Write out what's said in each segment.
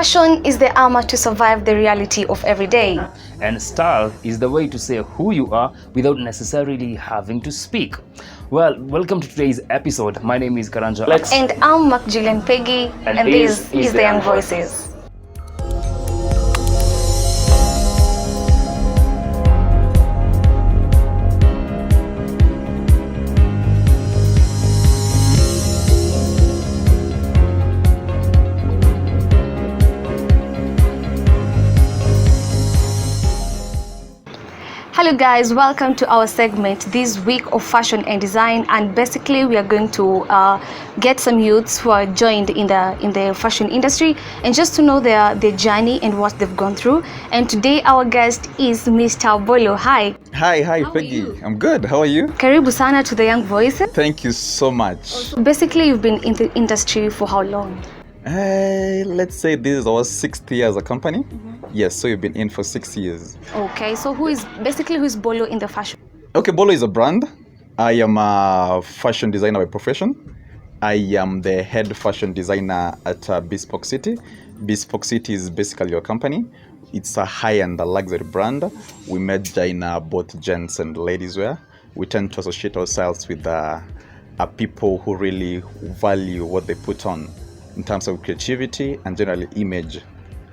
Fashion is the armor to survive the reality of every day. And style is the way to say who you are without necessarily having to speak. Well, welcome to today's episode. My name is Karanja Alex. And I'm Mark Julian Peggy, and this is The Young Voices. Hello guys, welcome to our segment this week of fashion and design, and basically we are going to get some youths who are joined in the fashion industry and just to know their journey and what they've gone through. And today our guest is Mr. Bolo. Hi. Hi, How are Peggy. you? I'm good. How are you? Karibu sana to The Young Voices. Thank you so much. Basically, you've been in the industry for how long? Let's say this is our 6th year as a company. Yes, so you've been in for 6 years. Okay, so who is Bolo in the fashion? Okay, Bolo is a brand. I am a fashion designer by profession. I am the head fashion designer at Bespoke City. Bespoke City is basically your company. It's a high-end luxury brand. We major in both gents and ladies wear. We tend to associate ourselves with people who really value what they put on in terms of creativity and generally image.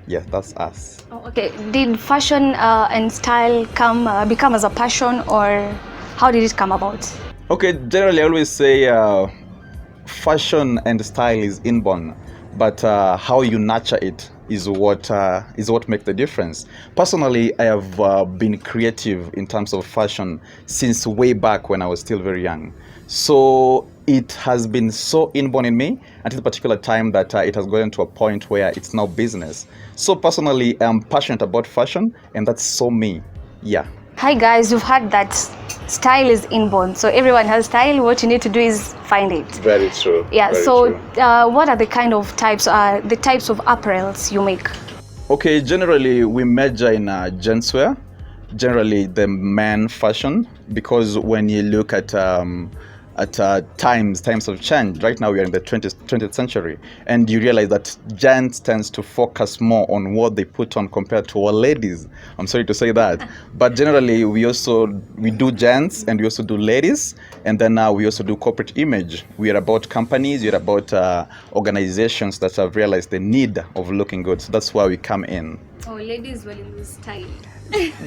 Yes, that's us. Oh, okay. Did fashion and style become as a passion, or how did it come about? Okay, generally I always say fashion and style is inborn, but how you nurture it is what makes the difference. Personally, I have been creative in terms of fashion since way back when I was still very young. So it has been so inborn in me until a particular time that it has gotten to a point where it's now business. So personally, I'm passionate about fashion, and that's so me. Yeah. Hi guys, you've heard that style is inborn. So everyone has style. What you need to do is find it. Very true. Yeah. What are the types of apparels you make? Okay, generally we major in genswear, generally the man fashion, because when you look at times have changed. Right now we are in the 20th century, and you realize that gents tends to focus more on what they put on compared to our ladies. I'm sorry to say that, but generally we do gents and we also do ladies, and then we also do corporate image. We are about companies, we are about organizations that have realized the need of looking good. So that's why we come in. Oh, ladies will use style.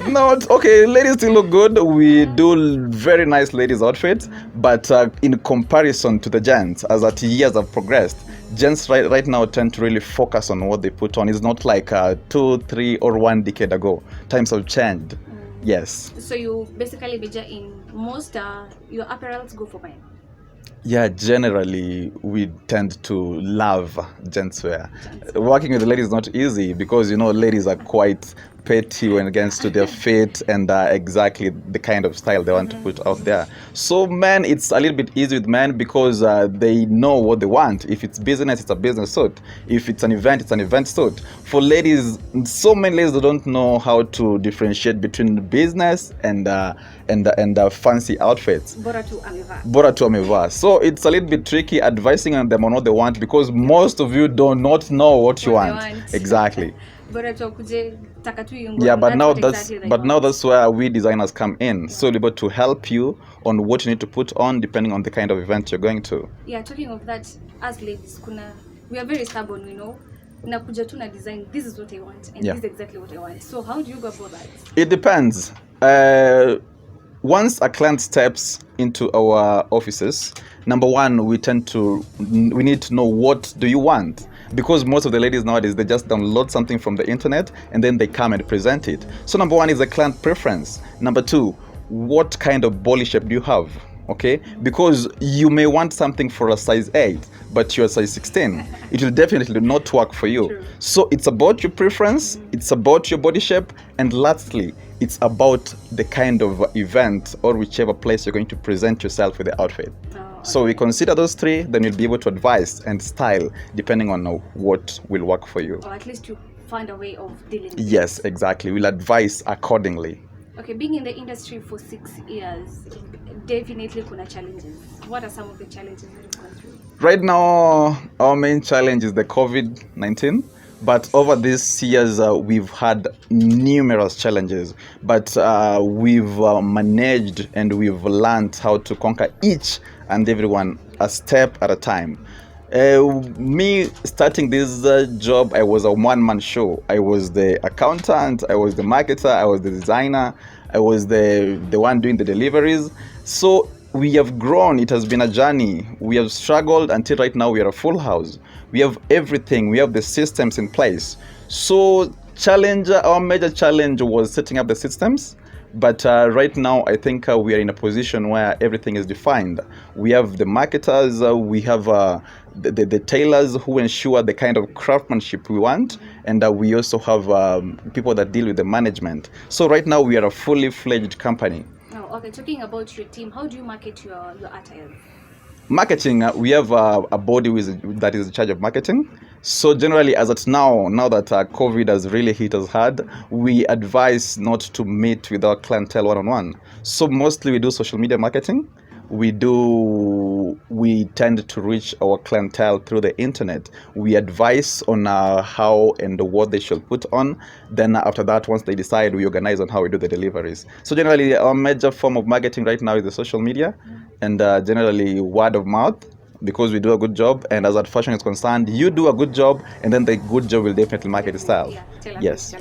No, okay, ladies still look good. We do very nice ladies outfits, but in comparison to the gents, as that years have progressed, gents right now tend to really focus on what they put on. It's not like 2, 3, or 1 decade ago. Times have changed. Yes. So you basically major in most your apparels go for men. Yeah, generally we tend to love gentswear. Working with the ladies is not easy because ladies are quite petty when it comes to their fit and exactly the kind of style they want to put out there. So men, it's a little bit easy with men because they know what they want. If it's business, it's a business suit. If it's an event, it's an event suit. For ladies, so many ladies don't know how to differentiate between business and fancy outfits. Bora tu amevaa. So it's a little bit tricky advising them on what they want because most of you do not know what you want. Exactly. Yeah, but now that's where we designers come in, so we're able to help you on what you need to put on depending on the kind of event you're going to. Yeah, talking of that, as ladies, we are very stubborn, nakuja tu na design, this is what I want, and this is exactly what I want. So how do you go about that? It depends. Once a client steps into our offices, number one, we need to know what do you want. Because most of the ladies nowadays, they just download something from the internet and then they come and present it. So number one is the client preference. Number two, what kind of body shape do you have? Okay, because you may want something for a size 8, but you're a size 16. It will definitely not work for you. True. So it's about your preference, it's about your body shape, and lastly, it's about the kind of event or whichever place you're going to present yourself with the outfit. So we consider those 3, then you'll be able to advise and style depending on what will work for you. Or at least you find a way of dealing with Yes, exactly. We'll advise accordingly. Okay, being in the industry for 6 years, definitely kuna challenges. What are some of the challenges that you've gone through? Right now, our main challenge is the COVID-19. But over these years, we've had numerous challenges, but we've managed and we've learned how to conquer each and every one a step at a time. Me starting this job, I was a one-man show. I was the accountant, I was the marketer, I was the designer, I was the one doing the deliveries. So we have grown. It has been a journey. We have struggled until right now we are a full house. We have everything. We have the systems in place. So our major challenge was setting up the systems. But right now, I think we are in a position where everything is defined. We have the marketers, we have the tailors who ensure the kind of craftsmanship we want, and we also have people that deal with the management. So right now, we are a fully fledged company. Oh, okay. Talking about your team, how do you market your attire? Marketing, we have a body that is in charge of marketing. So generally, as at now that COVID has really hit us hard, we advise not to meet with our clientele one-on-one. So mostly we do social media marketing. We tend to reach our clientele through the internet. We advise on how and what they should put on. Then after that, once they decide, we organize on how we do the deliveries. So generally, our major form of marketing right now is the social media, and generally word of mouth, because we do a good job. And as that fashion is concerned, you do a good job, and then the good job will definitely market itself. Yeah, Yes,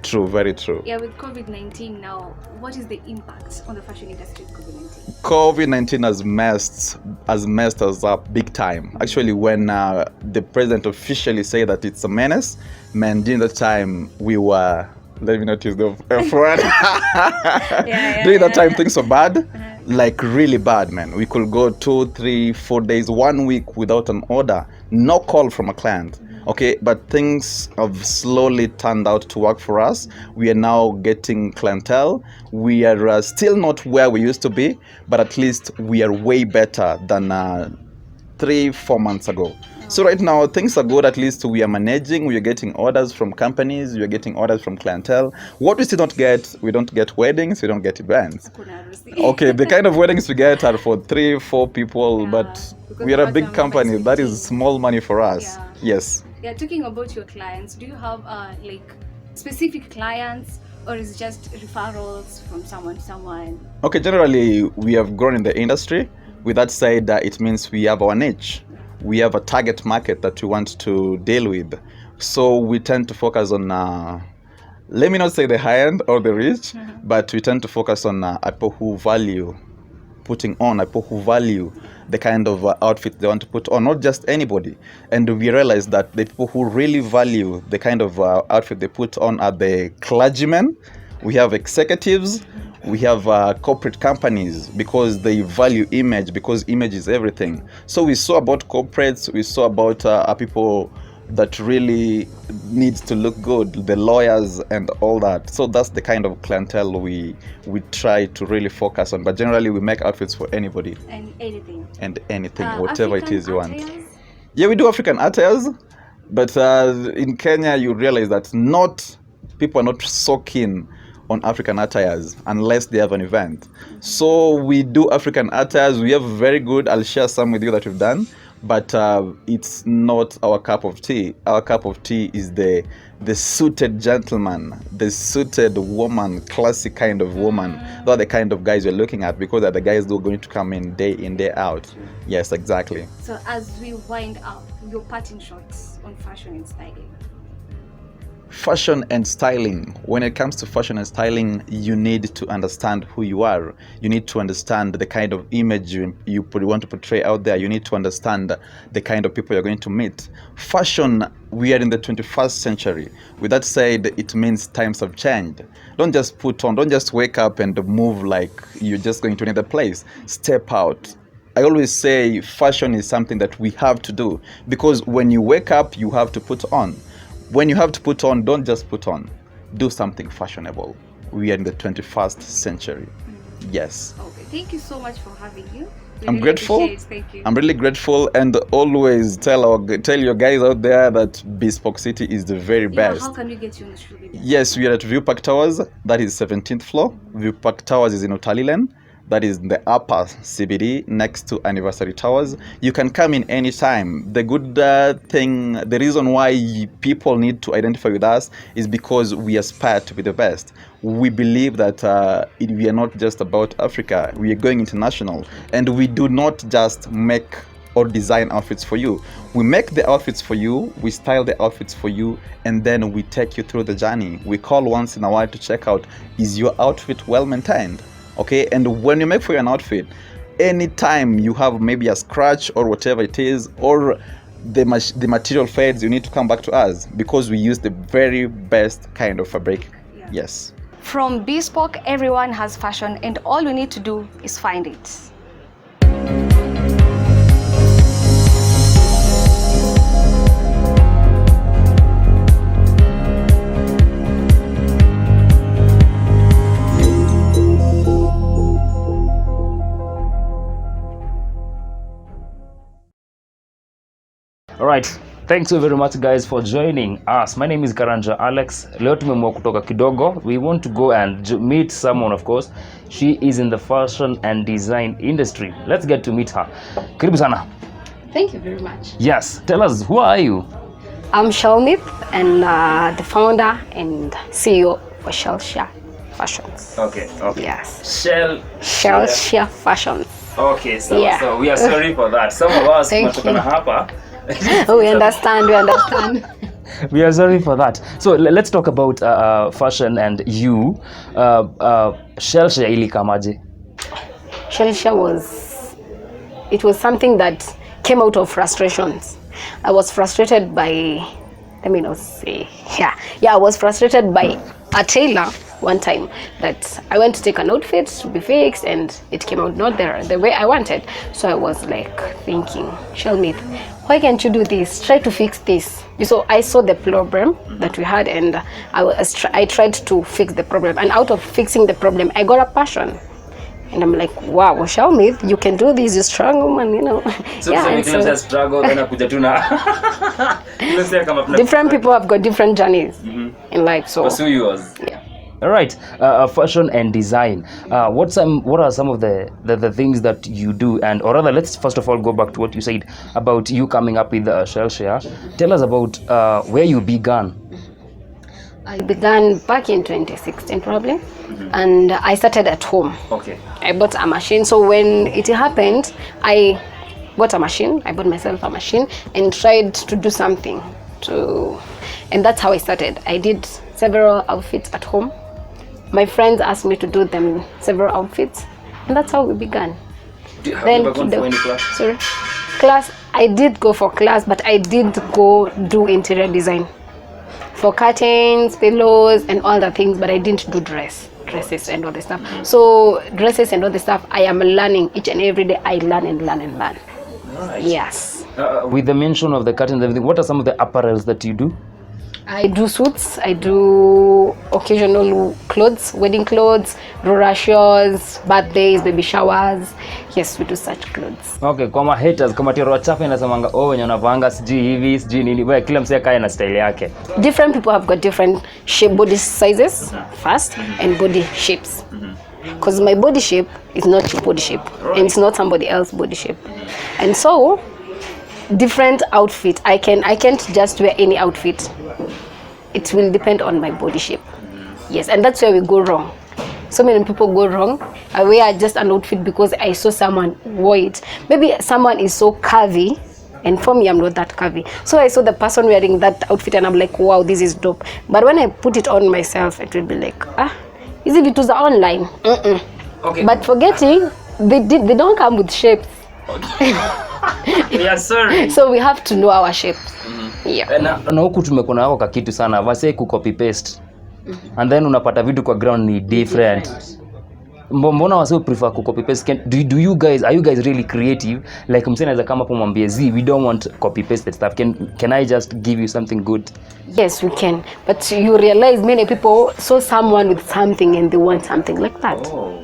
true, very true. Yeah, with COVID-19 now, what is the impact on the fashion industry of COVID-19? COVID-19 has messed us up big time. Actually, when the president officially said that it's a menace, man, during that time we were, let me not use the F word. During that time, things were bad, like really bad, man. We could go 2, 3, 4 days, 1 week without an order, no call from a client. Okay, but things have slowly turned out to work for us. We are now getting clientele. We are still not where we used to be, but at least we are way better than 3-4 months ago. So right now things are good. At least we are managing. We are getting orders from companies. We are getting orders from clientele. What we still don't get, we don't get weddings. We don't get events. Okay, the kind of weddings we get are for 3-4 people, but we are a big company. That is small money for us. Yes. Yeah, talking about your clients, do you have like specific clients, or is it just referrals from someone to someone? Okay, generally we have grown in the industry. With that said, it means we have our niche. We have a target market that we want to deal with. So we tend to focus on, let me not say the high end or the rich, but we tend to focus on people who value putting on, people who value the kind of outfit they want to put on, not just anybody. And we realize that the people who really value the kind of outfit they put on are the clergymen. We have executives. We have corporate companies, because they value image, because image is everything. So we saw about corporates, we saw about people that really needs to look good, the lawyers and all that. So that's the kind of clientele we try to really focus on. But generally we make outfits for anybody. And anything. And anything, whatever African it is you attires? want. Yeah, we do African attires, but in Kenya you realize that people are not so keen on African attires unless they have an event. So we do African attires. We have very good, I'll share some with you that we've done, but it's not our cup of tea. Our cup of tea is the suited gentleman, the suited woman, classic kind of woman. Those are the kind of guys we're looking at, because they're the guys who are going to come in, day out. Yes, exactly. So as we wind up, your parting shots on fashion and styling. Fashion and styling. When it comes to fashion and styling, you need to understand who you are. You need to understand the kind of image you want to portray out there. You need to understand the kind of people you're going to meet. Fashion, we are in the 21st century. With that said, it means times have changed. Don't just wake up and move like you're just going to another place. Step out. I always say fashion is something that we have to do, because when you wake up, you have to put on. When you have to put on, don't just put on. Do something fashionable. We are in the 21st century. Yes. Okay, thank you so much for having you. I'm grateful. Thank you. I'm really grateful, and always tell your guys out there that Bespoke City is the very best. How can we get you on the show? Yes, we are at View Park Towers. That is 17th floor. View Park Towers is in Otalilen. that is in the upper CBD next to Anniversary Towers. You can come in anytime. The good thing, the reason why people need to identify with us is because we aspire to be the best. We believe that we are not just about Africa, we are going international, and we do not just make or design outfits for you. We make the outfits for you, we style the outfits for you, and then we take you through the journey. We call once in a while to check out, is your outfit well maintained? Okay, and when you make for an outfit, anytime you have maybe a scratch or whatever it is, or the material fades, you need to come back to us because we use the very best kind of fabric. Yes. From bespoke, everyone has fashion, and all we need to do is find it. All right, thanks so very much guys for joining us. My name is Karanja Alex. Leo tumemua kutoka kidogo. We want to go and meet someone, of course. She is in the fashion and design industry. Let's get to meet her. Karibu sana. Thank you very much. Yes, tell us, who are you? I'm Shelmith, and the founder and CEO for Shellshare Fashions. Okay. Yes. Shellshare Fashions. Okay, so we are Yeah. sorry for that. Some of us Thank tunatokana you. hapa. We understand. We are sorry for that. So let's talk about fashion and you. Shellshare ilikamaje? Shellshare was something that came out of frustrations. I was frustrated by, let me not say, I was frustrated by a tailor one time that I went to take an outfit to be fixed and it came out not the way I wanted. So I was like thinking, Shelmith, why can't you do this? Try to fix this. So I saw the problem that we had, and I tried to fix the problem. And out of fixing the problem, I got a passion. And I'm like, wow, Shelmith, you can do this, you're strong woman, you know. So struggle, then akuja tu na. Different people have got different journeys in life. So pursue yours. Yeah. All right, fashion and design. What are some of the things that you do, and or rather, let's first of all go back to what you said about you coming up with Shellshare. Tell us about where you began. I began back in 2016 probably, and I started at home. Okay. I bought a machine. So when it happened, I bought a machine. I bought myself a machine and tried to do something and that's how I started. I did several outfits at home. My friends asked me to do them several outfits, and that's how we began. Have you ever gone for any class? Sorry, class. I did go for class, but I did go do interior design for curtains, pillows, and all the things. But I didn't do dresses and all the stuff. So dresses and all the stuff, I am learning each and every day. I learn and learn and learn. Right. Yes. With the mention of the curtains and everything, what are some of the apparels that you do? I do suits, I do occasional clothes, wedding clothes, rorashos, birthdays, baby showers. Yes, we do such clothes. Okay, kwa haters, kama tiro chafu inasemanga wenye unavanga sijui hivi, sijui nini, wewe kila msee kae na style yake. Different people have got different shape, body sizes first, and body shapes. Because my body shape is not your body shape, and it's not somebody else's body shape. And so, different outfit, I can't just wear any outfit. It will depend on my body shape. Yes, and that's where we go wrong. So many people go wrong. I wear just an outfit because I saw someone wore it. Maybe someone is so curvy, and for me, I'm not that curvy. So I saw the person wearing that outfit, and I'm like, wow, this is dope. But when I put it on myself, it will be like, is it was online? Okay. But forgetting, they don't come with shapes. Yeah, sorry. So we have to know our shape. Yeah. Na huku tumekona hako kakitu sana wase ku copy paste. And then unapata vitu kwa ground ni different. Mbona wase prefer ku copy paste? Do you guys, are you guys really creative? Like msee anaweza kama hapo mwambie we don't want copy paste stuff. Can I just give you something good? Yes, we can. But you realize many people saw someone with something and they want something like that. Oh.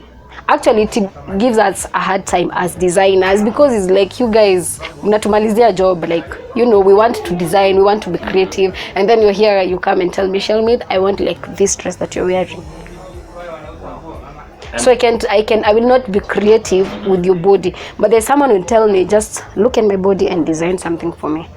Actually, it gives us a hard time as designers because it's like you guys mnatumalizia job, like, you know, we want to design, we want to be creative, and then you're here, you come and tell me, Shelmith, I want like this dress that you're wearing. So I will not be creative with your body, but there's someone who will tell me, just look at my body and design something for me.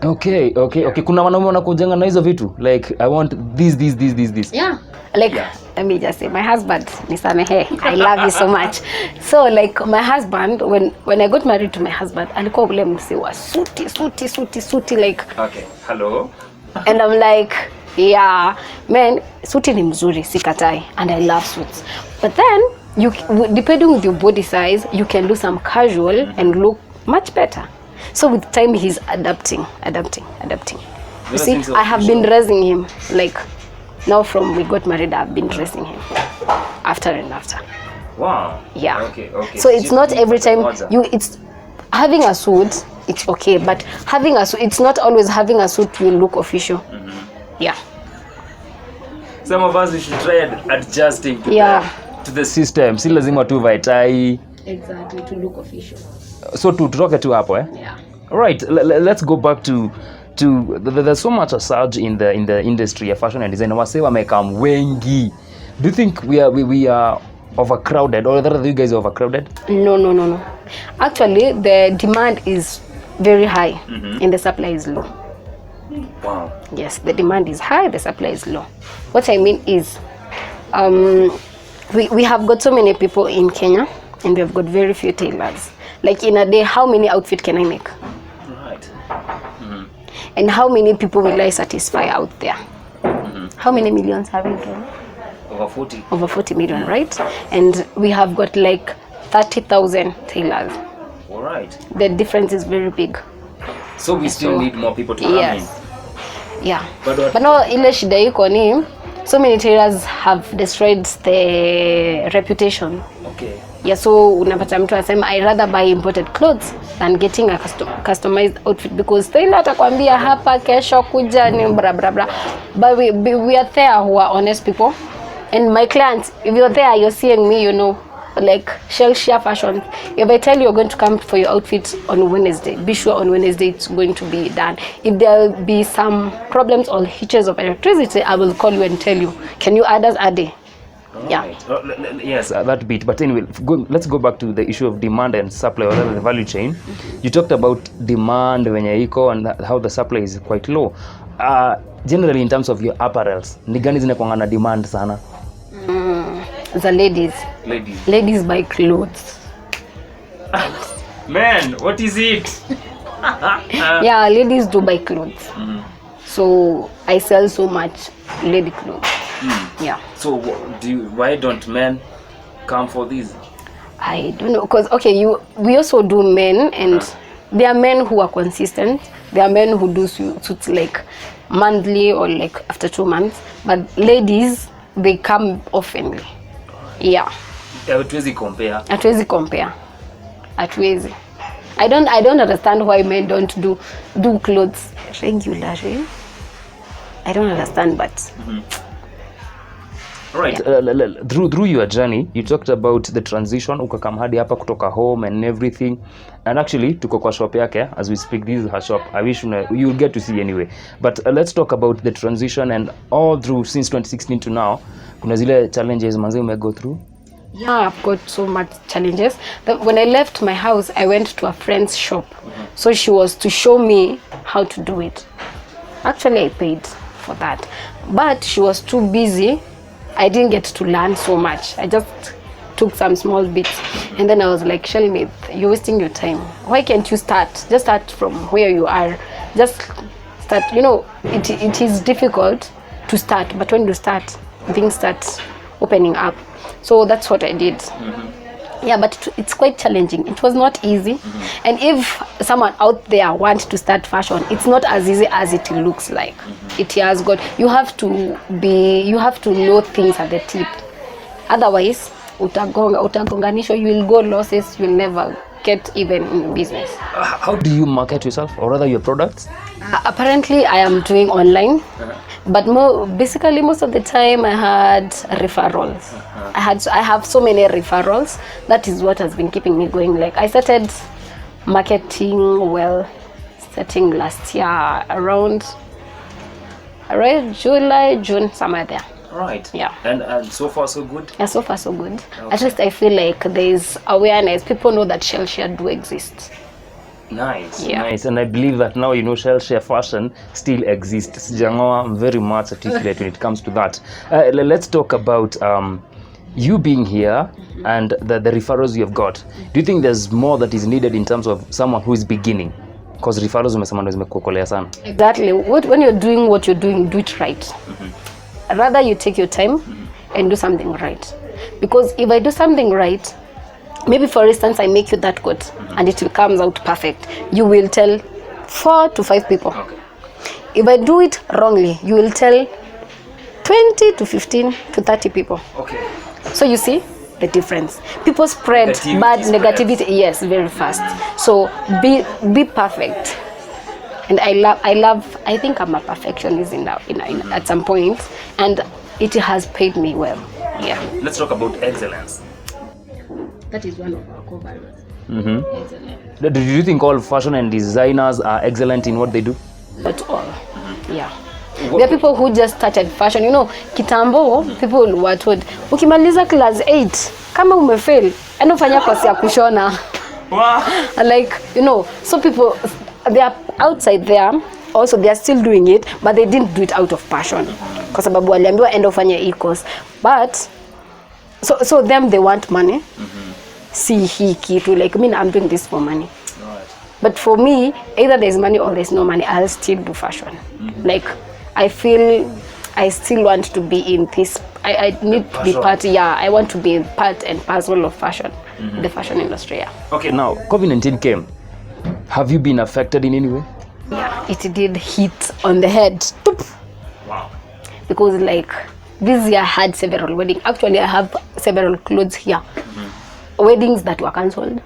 Okay. Kuna wanaume wanakujanga na hizo vitu like I want this. Yeah. Like, let me just say, my husband, nisamehe, I love you so much. So like my husband, when I got married to my husband, alikuwa ule mse wa suti like. Okay. Hello. And I'm like, yeah, man, suti ni mzuri, sikatai, and I love suits. But then you, depending with your body size, you can do some casual and look much better. So with time he's adapting. You see, I have been dressing him like. Now from we got married, I've been dressing him after and after. Wow. Yeah. Okay. So it's not every time it's having a suit, it's okay, but having a suit, it's not always having a suit will look official. Yeah. Some of us we should try adjusting to the system. Si lazima tu vae tai. Exactly, to look official. So tutoke tu hapo Yeah. All right, let's go back to there's so much a surge in the industry of fashion and design. Wase wamekam wengi. Do you think we are overcrowded, or rather you guys are overcrowded? No. Actually, the demand is very high and the supply is low. Wow. Yes, the demand is high, the supply is low. What I mean is, we have got so many people in Kenya and we have got very few tailors. Like in a day, how many outfits can I make? Right. And how many people will I satisfy out there? How many millions have we done? Over 40. Over 40 million, right? And we have got like 30,000 tailors. All right. The difference is very big. So we still need more people to come in. Yeah. But no, ile shida iko ni so many tailors have destroyed the reputation. Okay. Yeah, so unapata mtu anasema I rather buy imported clothes than getting a customized outfit, because tailor atakwambia hapa kesho kuja ni bra bra bra. But we are there who are honest people, and my clients, if you're there, you're seeing me, you know, like Share Fashion. If I tell you you're going to come for your outfit on Wednesday, be sure on Wednesday it's going to be done. If there will be some problems or hitches of electricity, I will call you and tell you, can you add us a day? Yeah. Right. Yes, that bit. But anyway, let's go back to the issue of demand and supply, or rather the value chain. You talked about demand wenye iko and how the supply is quite low. Generally, in terms of your apparels, ni gani zinakuanga na demand sana? The ladies. Ladies buy clothes. Man, what is it? Yeah, ladies do buy clothes. So I sell so much lady clothes. Yeah. So why don't men come for these? I don't know, because we also do men, and there are men who are consistent. There are men who do suits like monthly or like after 2 months, but ladies, they come oftenly. Yeah. Hatuwezi compare. Hatuwezi. I don't understand why men don't do clothes regularly. I don't understand, but right. Through your journey, you talked about the transition, ukakam hadi hapa kutoka home and everything, and actually tuko kwa shop yake as we speak. This is her shop. I wish you'll get to see anyway, but let's talk about the transition and all through since 2016 to now. Kuna zile challenges manzi go through? Yeah, I've got so much challenges. When I left my house, I went to a friend's shop. So she was to show me how to do it. Actually, I paid for that, but she was too busy. I didn't get to learn so much. I just took some small bits, and then I was like, Shelmy, you're wasting your time. Why can't you start? Just start from where you are. Just start. You know, it is difficult to start, but when you start, things start opening up. So that's what I did. Yeah, but it's quite challenging. It was not easy. And if someone out there wants to start fashion, it's not as easy as it looks like. It has got, you have to know things at the tip. Otherwise, utagonganisho, you will go losses, you will never get even in business. How do you market yourself, or rather your products? Apparently, I am doing online. But basically most of the time I had referrals. I have so many referrals. That is what has been keeping me going. Like I started marketing last year around July, June, somewhere there. Right. Yeah. And so far so good. Yeah, so far so good. At least I feel like there's awareness. People know that shell share do exist. Nice. Yeah. Nice. And I believe that now, shell share fashion still exists. Sijangoa, I'm very much articulate when it comes to that. Let's talk about you being here and the referrals you have got. Do you think there's more that is needed in terms of someone who is beginning? Because referrals umesema ndo zimekukolea sana. Exactly. When you're doing what you're doing, do it right. Rather you take your time and do something right. Because if I do something right, maybe for instance I make you that coat and it will comes out perfect, you will tell 4 to 5 people. Okay. If I do it wrongly, you will tell 20 to 15 to 30 people. Okay. So you see the difference. People spread Negativity bad spreads. negativity, yes, very fast. So be perfect. And I think I'm a perfectionist in at some point, and it has paid me well. Yeah. Let's talk about excellence. That is one of our core values. Excellent. Do you think all fashion and designers are excellent in what they do? Not all. Yeah. There are people who just started fashion. Kitambo, people were told, ukimaliza class 8, kama umefail, enda ufanya kosi ya kushona. Wow. Like, so people, they are outside there, also they are still doing it, but they didn't do it out of passion. Kwa sababu waliambiwa enda ufanya hii course. But, so them, they want money. See hii kitu, like, I'm doing this for money. Right. But for me, either there's money or there's no money, I'll still do fashion. Like, I feel I still want to be in this. I need to be part. Yeah, I want to be part and parcel of fashion, the fashion industry. Yeah. Okay, now COVID-19 came. Have you been affected in any way? Yeah, it did hit on the head. Toop. Wow. Because like this year I had several weddings. Actually, I have several clothes here. Weddings that were cancelled.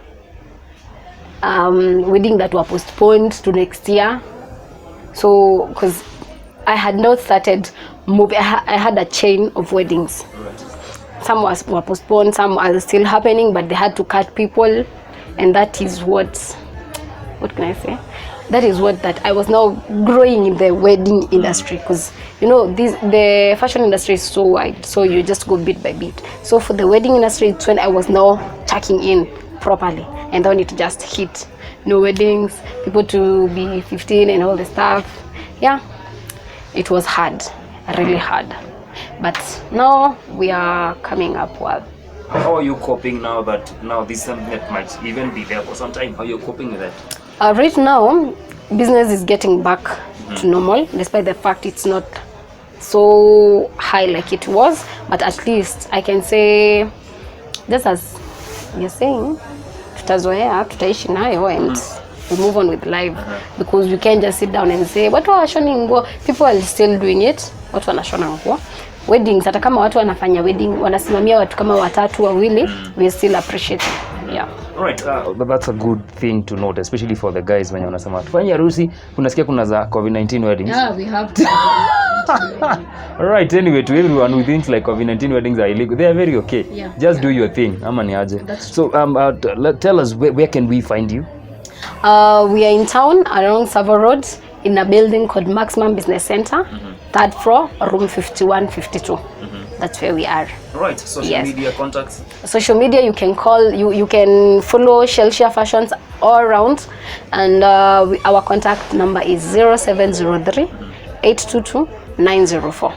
Weddings that were postponed to next year. So, because I had not started moving, I had a chain of weddings. Right. Some were postponed, some are still happening, but they had to cut people, and that is what can I say? That is that I was now growing in the wedding industry, because the fashion industry is so wide, so you just go bit by bit. So for the wedding industry, it's when I was now tucking in properly, and then it just hit. No weddings, people to be 15 and all the stuff. Yeah. It was hard, really hard. But now we are coming up well. How are you coping now that this is something that might even be there for some time? How are you coping with that? Right now, business is getting back to normal, despite the fact it's not so high like it was. But at least I can say, just as you're saying, tutazoea, tutaishi nayo, and we move on with life, because we can't just sit down and say watu wanashona nguo. People are still doing it. Watu wanashona nguo. Weddings, hata kama watu wanafanya wedding, wanasimamia watu kama 3 2 we still appreciate it. Yeah. Right, that's a good thing to note, especially for the guys when wanasema tufanye harusi, kunasikia kuna za COVID-19 weddings. Yeah, we have to. Alright, anyway, to everyone who thinks like COVID-19 weddings are illegal, they are very okay. Yeah. Just do your thing. Ama ni aje. So tell us where can we find you? We are in town around Savo Road in a building called Maximum Business Center, 3rd floor, room 5152. That's where we are. Right, social media contacts. Social media, you can call, you can follow Shell Share Fashions all around, and our contact number is 0703 822 904.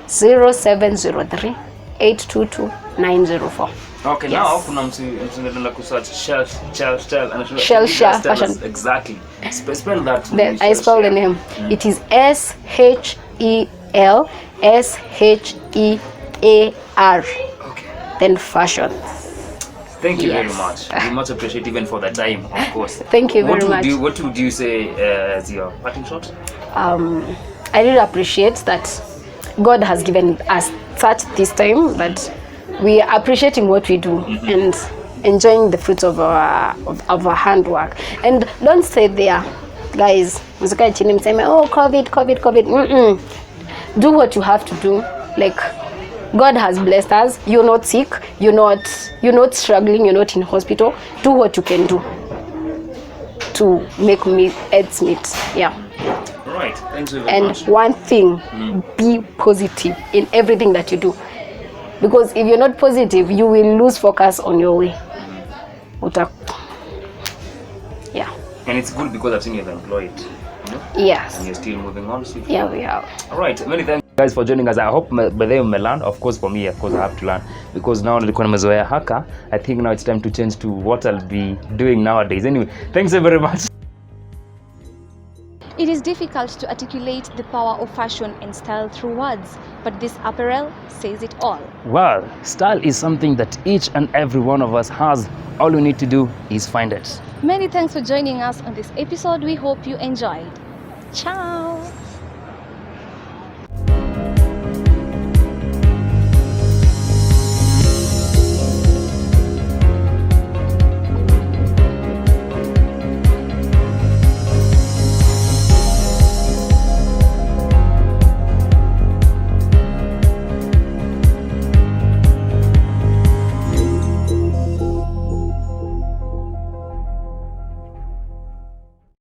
0703 822 904. Okay, Yes. now kuna mtu anaenda kusearch Shell Share Fashion. Exactly. Spell that. I spell the name. It is SHELSHEAR. Okay. Then fashion. Thank you very Yes. much. We much appreciate even for the time, of course. Thank you very much. What would you say as your parting shot? I really appreciate that God has given us such this time that we are appreciating what we do and enjoying the fruits of our handwork. And don't stay there, guys. Msikae chini mseme, oh, COVID. Do what you have to do. Like, God has blessed us. You're not sick. You're not struggling. You're not in hospital. Do what you can do to make ends meet. Yeah. Right. Thanks very And much. one thing, be positive in everything that you do. Because if you're not positive, you will lose focus on your way. Yeah. And it's good because I've seen you've employed, you know? Yes. And you're still moving on. So Yeah, we are. all right, many thanks guys for joining us. I hope by then you learn. Of course, for me, of course, I have to learn because now nilikuwa nimezoea haka. I think now it's time to change to what I'll be doing nowadays. Anyway, thanks very much. It is difficult to articulate the power of fashion and style through words, but this apparel says it all. Well, style is something that each and every one of us has. All we need to do is find it. Many thanks for joining us on this episode. We hope you enjoyed. Ciao.